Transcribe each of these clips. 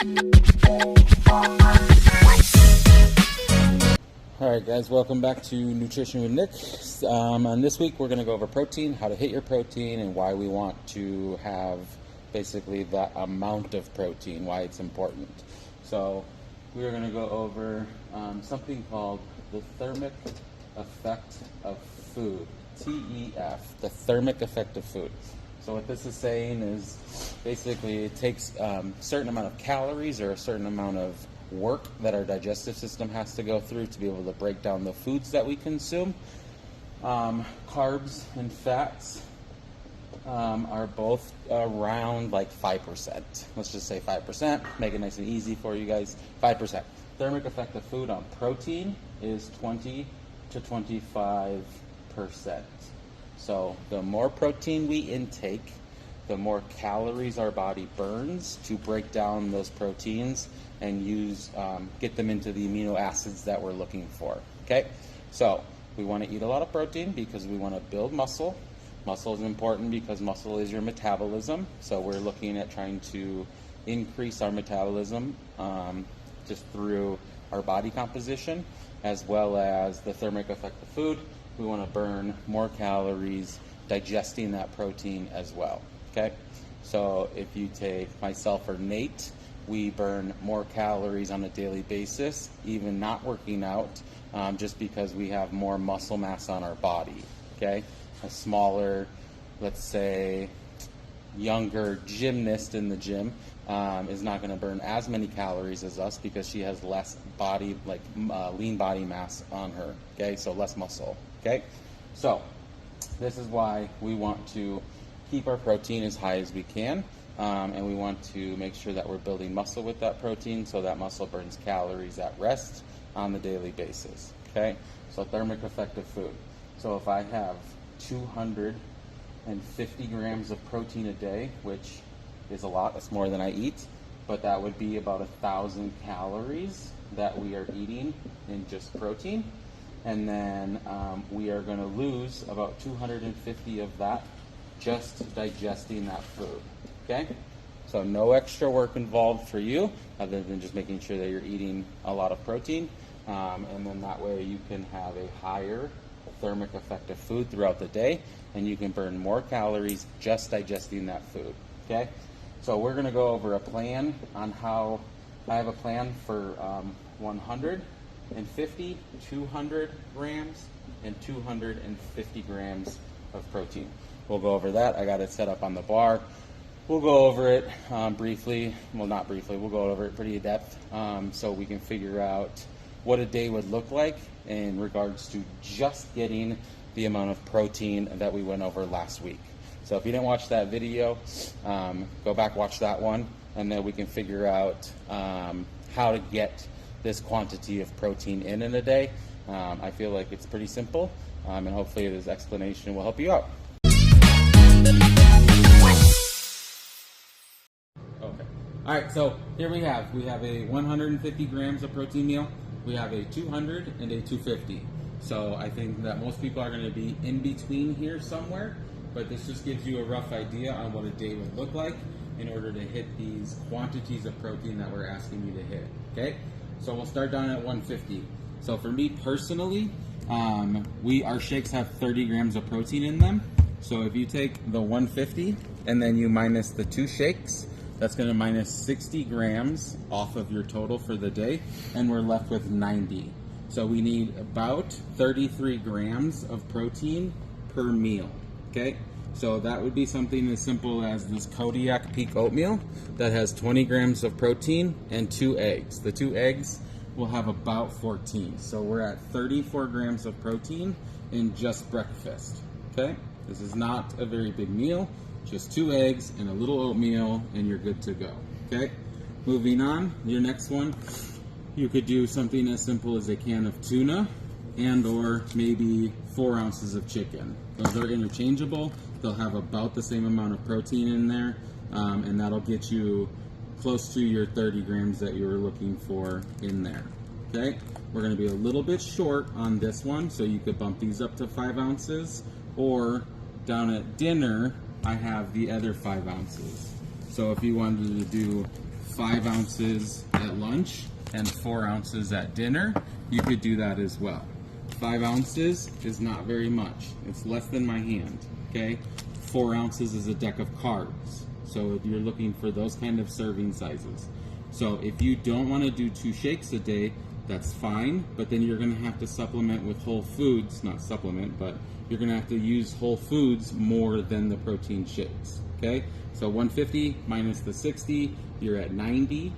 Alright guys, welcome back to Nutrition with Nick. On this week we're going to go over protein, how to hit your protein, and why we want to have basically that amount of protein, why it's important. So we're going to go over something called the thermic effect of food, TEF, the thermic effect of food. So what this is saying is basically it takes a certain amount of calories or a certain amount of work that our digestive system has to go through to be able to break down the foods that we consume. Carbs and fats are both around like 5%. Let's just say 5%, make it nice and easy for you guys. 5%. Thermic effect of food on protein is 20 to 25%. So the more protein we intake, the more calories our body burns to break down those proteins and get them into the amino acids that we're looking for. Okay, so we want to eat a lot of protein because we want to build muscle. Muscle is important because muscle is your metabolism. So we're looking at trying to increase our metabolism just through our body composition, as well as the thermic effect of food. We want to burn more calories digesting that protein as well. Okay, so if you take myself or Nate, we burn more calories on a daily basis, even not working out, just because we have more muscle mass on our body. Okay, a smaller, let's say, younger gymnast in the gym is not going to burn as many calories as us because she has less body, lean body mass on her. Okay, so less muscle. Okay, so this is why we want to keep our protein as high as we can, and we want to make sure that we're building muscle with that protein so that muscle burns calories at rest on the daily basis. Okay, so thermic effect of food. So if I have 250 grams of protein a day, which is a lot, that's more than I eat, but that would be about 1,000 calories that we are eating in just protein, and then we are going to lose about 250 of that just digesting that food. Okay, so no extra work involved for you other than just making sure that you're eating a lot of protein, and then that way you can have a higher thermic effect of food throughout the day, and you can burn more calories just digesting that food. Okay, so we're going to go over a plan on how I have a plan for 150, 200 grams, and 250 grams of protein. We'll go over that. I got it set up on the bar. We'll go over it briefly. Well, not briefly. We'll go over it pretty in depth so we can figure out what a day would look like in regards to just getting the amount of protein that we went over last week. So if you didn't watch that video, go back, watch that one, and then we can figure out how to get this quantity of protein in a day. I feel like it's pretty simple, and hopefully this explanation will help you out. Okay. All right, so here we have a 150 grams of protein meal. We have a 200 and a 250. So I think that most people are going to be in between here somewhere, but this just gives you a rough idea on what a day would look like in order to hit these quantities of protein that we're asking you to hit. Okay, so we'll start down at 150. So for me personally, our shakes have 30 grams of protein in them. So if you take the 150 and then you minus the 2 shakes, that's going to minus 60 grams off of your total for the day, and we're left with 90. So we need about 33 grams of protein per meal. Okay, so that would be something as simple as this Kodiak Peak oatmeal that has 20 grams of protein and 2 eggs. The 2 eggs will have about 14. So we're at 34 grams of protein in just breakfast. Okay, this is not a very big meal, just 2 eggs and a little oatmeal, and you're good to go. Okay, moving on, your next one, you could do something as simple as a can of tuna and or maybe 4 ounces of chicken. Those are interchangeable. They'll have about the same amount of protein in there, and that'll get you close to your 30 grams that you were looking for in there. Okay, we're going to be a little bit short on this one, so you could bump these up to 5 ounces, or down at dinner I have the other 5 ounces. So if you wanted to do 5 ounces at lunch and 4 ounces at dinner, you could do that as well. 5 ounces is not very much. It's less than my hand, okay? 4 ounces is a deck of cards. So if you're looking for those kind of serving sizes. So if you don't want to do 2 shakes a day, that's fine, but then you're going to have to supplement with whole foods, not supplement, but you're going to have to use whole foods more than the protein shakes, okay? So 150 minus the 60, you're at 90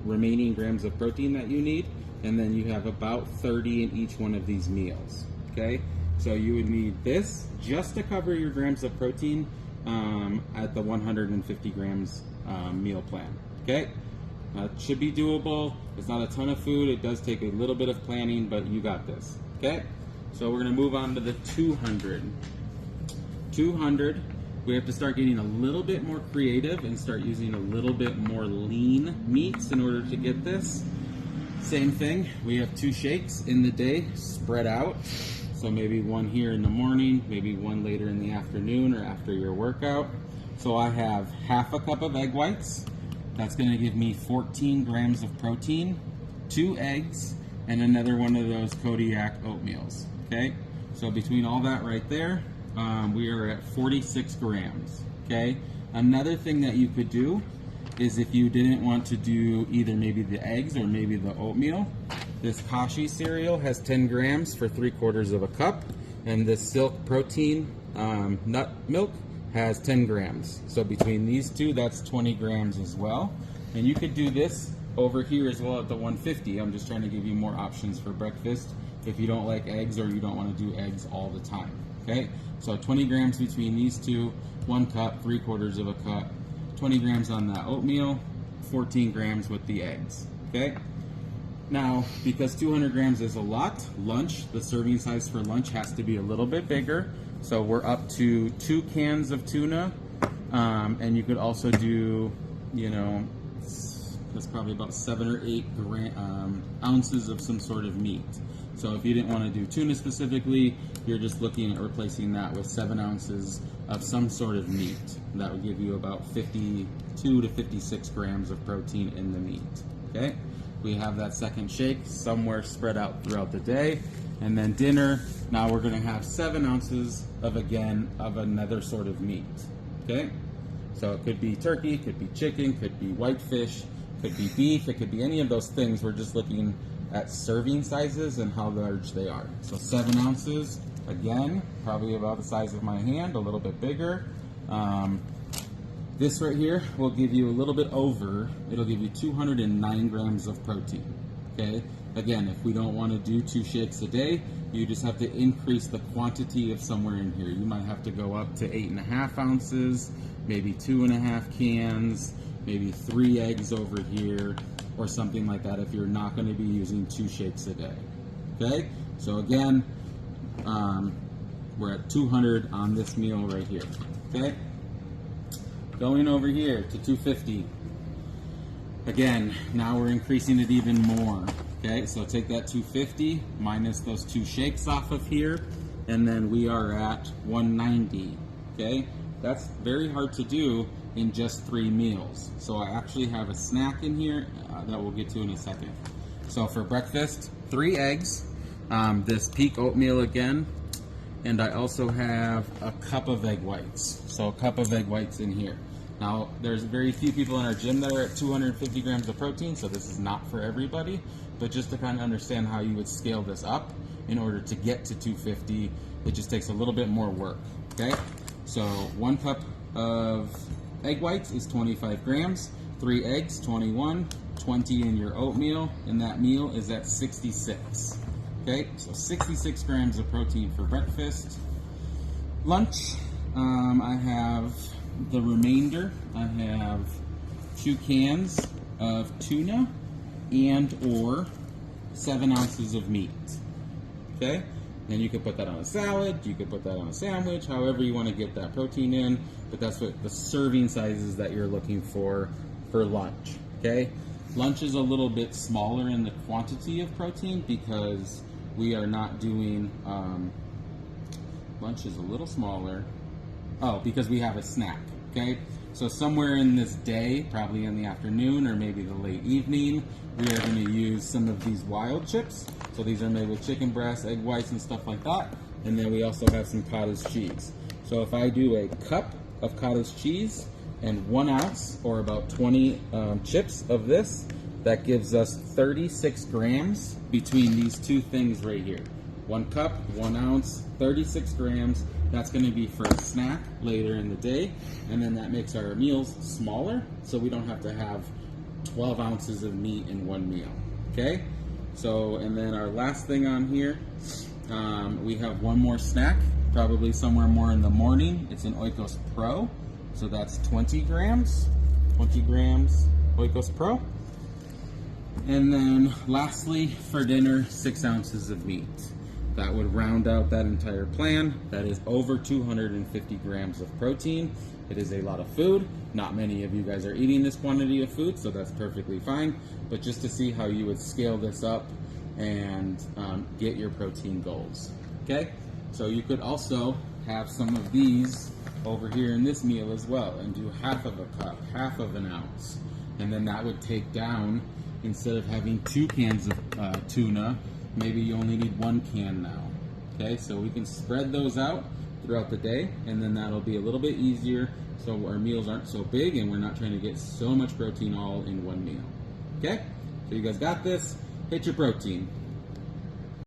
remaining grams of protein that you need, and then you have about 30 in each one of these meals, okay? So you would need this just to cover your grams of protein at the 150 grams meal plan, okay? It should be doable. It's not a ton of food. It does take a little bit of planning, but you got this, okay? So we're gonna move on to the 200. 200, we have to start getting a little bit more creative and start using a little bit more lean meats in order to get this. Same thing, we have 2 shakes in the day spread out. So maybe one here in the morning, maybe one later in the afternoon or after your workout. So I have half a cup of egg whites. That's going to give me 14 grams of protein, 2 eggs, and another one of those Kodiak oatmeals, okay? So between all that right there, we are at 46 grams, okay? Another thing that you could do is if you didn't want to do either maybe the eggs or maybe the oatmeal, this Kashi cereal has 10 grams for 3/4 of a cup, and this Silk protein nut milk has 10 grams. So between these two, that's 20 grams as well. And you could do this over here as well at the 150. I'm just trying to give you more options for breakfast if you don't like eggs or you don't want to do eggs all the time, okay? So 20 grams between these two, 1 cup, 3/4 of a cup, 20 grams on that oatmeal, 14 grams with the eggs, okay? Now, because 200 grams is a lot, lunch, the serving size for lunch has to be a little bit bigger. So we're up to 2 cans of tuna, and you could also do, you know, that's probably about 7 or 8 ounces of some sort of meat. So if you didn't want to do tuna specifically, you're just looking at replacing that with 7 ounces of some sort of meat. That would give you about 52 to 56 grams of protein in the meat, okay? We have that second shake somewhere spread out throughout the day. And then dinner, now we're gonna have 7 ounces of another sort of meat, okay? So it could be turkey, could be chicken, could be whitefish, could be beef, it could be any of those things. We're just looking at serving sizes and how large they are. So 7 ounces, again, probably about the size of my hand, a little bit bigger. This right here will give you a little bit over, it'll give you 209 grams of protein, okay? Again, if we don't want to do 2 shakes a day, you just have to increase the quantity of somewhere in here. You might have to go up to 8.5 ounces, maybe 2.5 cans, maybe 3 eggs over here, or something like that if you're not going to be using 2 shakes a day, okay? So again, we're at 200 on this meal right here, okay? Going over here to 250. Again, now we're increasing it even more. Okay, so take that 250 minus those 2 shakes off of here, and then we are at 190. Okay, that's very hard to do in just 3 meals. So I actually have a snack in here that we'll get to in a second. So for breakfast, 3 eggs, this Peak oatmeal again, and I also have a cup of egg whites. So a cup of egg whites in here. Now, there's very few people in our gym that are at 250 grams of protein, so this is not for everybody, but just to kind of understand how you would scale this up in order to get to 250, it just takes a little bit more work, okay? So 1 cup of egg whites is 25 grams, 3 eggs, 21, 20 in your oatmeal, and that meal is at 66, okay? So 66 grams of protein for breakfast. Lunch, I have the remainder. I have 2 cans of tuna and or 7 ounces of meat, okay? And you could put that on a salad, you could put that on a sandwich, however you want to get that protein in, but that's what the serving sizes that you're looking for lunch, okay? Lunch is a little bit smaller in the quantity of protein because we are not doing, lunch is a little smaller, because we have a snack, okay? So somewhere in this day, probably in the afternoon or maybe the late evening, we are going to use some of these wild chips. So these are made with chicken breasts, egg whites, and stuff like that. And then we also have some cottage cheese. So if I do a cup of cottage cheese and 1 ounce, or about 20 chips of this, that gives us 36 grams between these two things right here. 1 cup, 1 ounce, 36 grams. That's going to be for a snack later in the day, and then that makes our meals smaller, so we don't have to have 12 ounces of meat in one meal. Okay, so and then our last thing on here, we have one more snack, probably somewhere more in the morning. It's an Oikos Pro, so that's 20 grams Oikos Pro. And then lastly, for dinner, 6 ounces of meat. That would round out that entire plan. That is over 250 grams of protein. It is a lot of food. Not many of you guys are eating this quantity of food, so that's perfectly fine. But just to see how you would scale this up and get your protein goals. Okay, so you could also have some of these over here in this meal as well, and do half of a cup, half of an ounce, and then that would take down, instead of having 2 cans of tuna, maybe you only need 1 can now. Okay, so we can spread those out throughout the day, and then that'll be a little bit easier, so our meals aren't so big and we're not trying to get so much protein all in one meal. Okay, so you guys got this. Hit your protein.